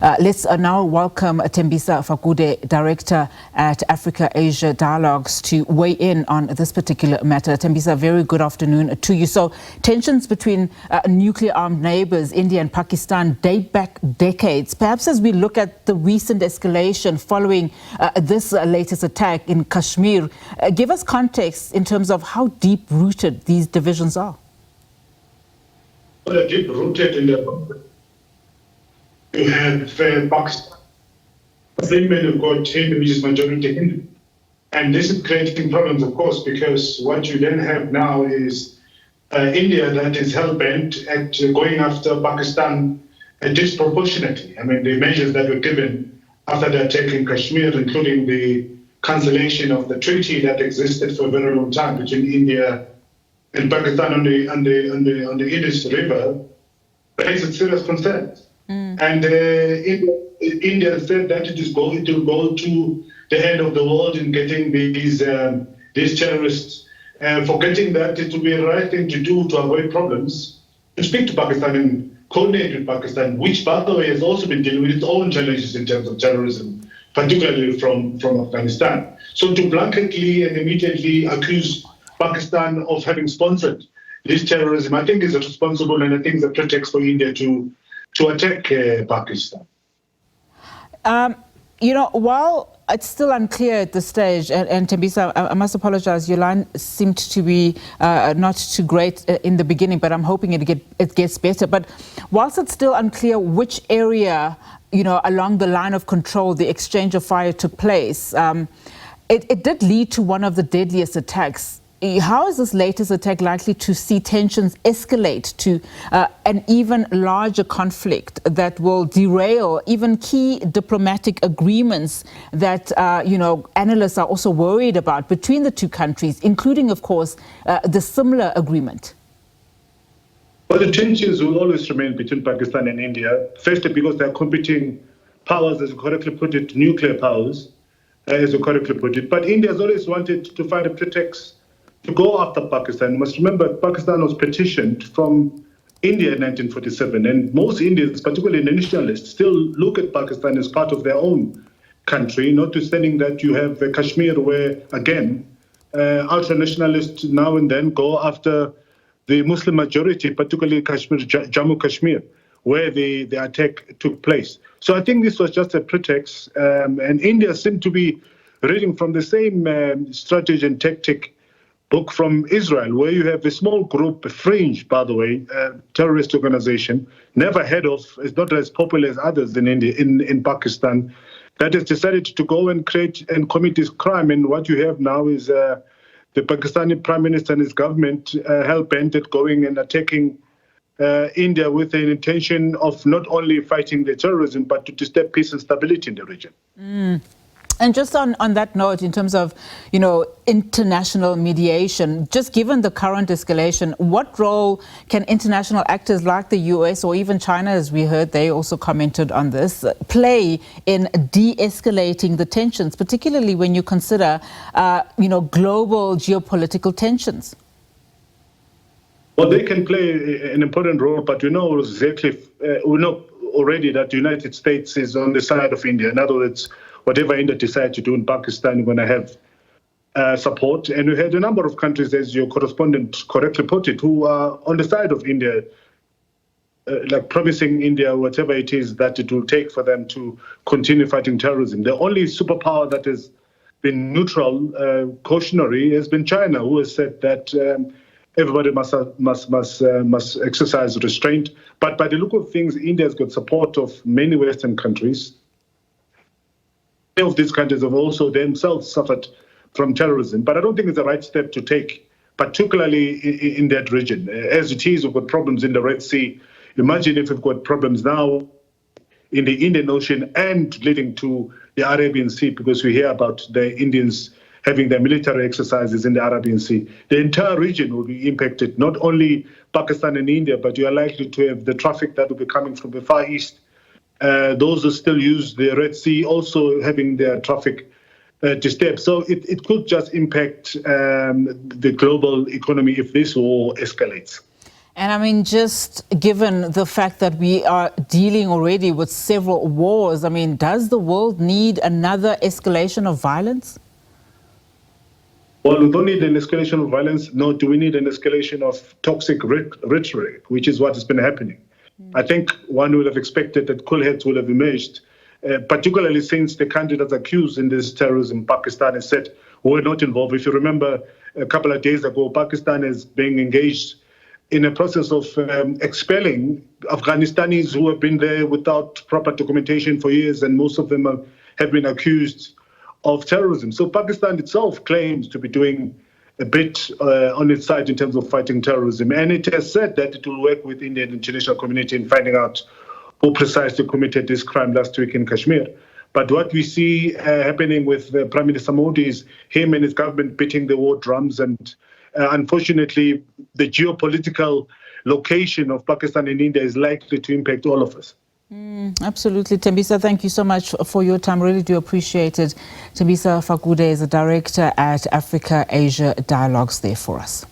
Let's now welcome Thembisa Fakude, Director at Africa-Asia Dialogues, to weigh in on this particular matter. Thembisa, very good afternoon to you. So, tensions between nuclear-armed neighbours, India and Pakistan, date back decades. Perhaps as we look at the recent escalation following this latest attack in Kashmir, give us context in terms of how deep-rooted these divisions are. Well, they're deep-rooted in the... You have Pakistan, same men have got Hindu, which is majority Hindu. And this is creating problems, of course, because what you then have now is India that is hell-bent at going after Pakistan disproportionately. I mean, the measures that were given after the attack in Kashmir, including the cancellation of the treaty that existed for a very long time between India and Pakistan on the Indus River, raises serious concerns. And India said that it is going to go to the end of the world in getting these terrorists, forgetting that it will be the right thing to do to avoid problems, to speak to Pakistan and coordinate with Pakistan, which, by the way, has also been dealing with its own challenges in terms of terrorism, particularly from Afghanistan. So to blanketly and immediately accuse Pakistan of having sponsored this terrorism, I think is irresponsible, and I think is a pretext for India to attack Pakistan. While it's still unclear at this stage, and Thembisa, I must apologize, your line seemed to be not too great in the beginning, but I'm hoping it gets better. But whilst it's still unclear which area, along the line of control, the exchange of fire took place, it did lead to one of the deadliest attacks. How is this latest attack likely to see tensions escalate to an even larger conflict that will derail even key diplomatic agreements that, analysts are also worried about between the two countries, including, of course, the similar agreement? Well, the tensions will always remain between Pakistan and India, firstly because they're competing powers, as you correctly put it, nuclear powers, as you correctly put it. But India has always wanted to find a pretext to go after Pakistan. You must remember, Pakistan was petitioned from India in 1947, and most Indians, particularly nationalists, still look at Pakistan as part of their own country, notwithstanding that you have Kashmir, where, again, ultra-nationalists now and then go after the Muslim majority, particularly Kashmir, Jammu Kashmir, where the attack took place. So I think this was just a pretext, and India seemed to be reading from the same strategy and tactic book from Israel, where you have a small group, a fringe, by the way, terrorist organization, never heard of, is not as popular as others in India, in Pakistan, that has decided to go and create and commit this crime. And what you have now is the Pakistani Prime Minister and his government hell-bent at going and attacking India with an intention of not only fighting the terrorism, but to disturb peace and stability in the region. And just on that note, in terms of, international mediation, just given the current escalation, what role can international actors like the US or even China, as we heard, they also commented on this, play in de-escalating the tensions, particularly when you consider, global geopolitical tensions? Well, they can play an important role, but we know already that the United States is on the side of India. In other words, whatever India decides to do in Pakistan, we're going to have support. And we had a number of countries, as your correspondent correctly put it, who are on the side of India, like promising India whatever it is that it will take for them to continue fighting terrorism. The only superpower that has been neutral, cautionary, has been China, who has said that everybody must exercise restraint. But by the look of things, India has got support of many Western countries. Of these countries have also themselves suffered from terrorism, but I don't think it's the right step to take, particularly in that region. As it is, we've got problems in the Red Sea. Imagine if we've got problems now in the Indian Ocean and leading to the Arabian Sea, because we hear about the Indians having their military exercises in the Arabian Sea. The entire region will be impacted, not only Pakistan and India, but you are likely to have the traffic that will be coming from the Far East. Those who still use the Red Sea also having their traffic disturbed. So it could just impact the global economy if this war escalates. And I mean, just given the fact that we are dealing already with several wars, I mean, does the world need another escalation of violence? Well, we don't need an escalation of violence, nor do we need an escalation of toxic rhetoric, which is what has been happening. I think one would have expected that cool heads would have emerged, particularly since the candidates accused in this terrorism, Pakistan, has said were not involved. If you remember, a couple of days ago, Pakistan is being engaged in a process of expelling Afghanistanis who have been there without proper documentation for years, and most of them have been accused of terrorism. So Pakistan itself claims to be doing a bit on its side in terms of fighting terrorism. And it has said that it will work with India and the international community in finding out who precisely committed this crime last week in Kashmir. But what we see happening with Prime Minister Modi is him and his government beating the war drums. And unfortunately, the geopolitical location of Pakistan and India is likely to impact all of us. Absolutely. Thembisa, thank you so much for your time. Really do appreciate it. Thembisa Fakude is a director at Africa-Asia Dialogues there for us.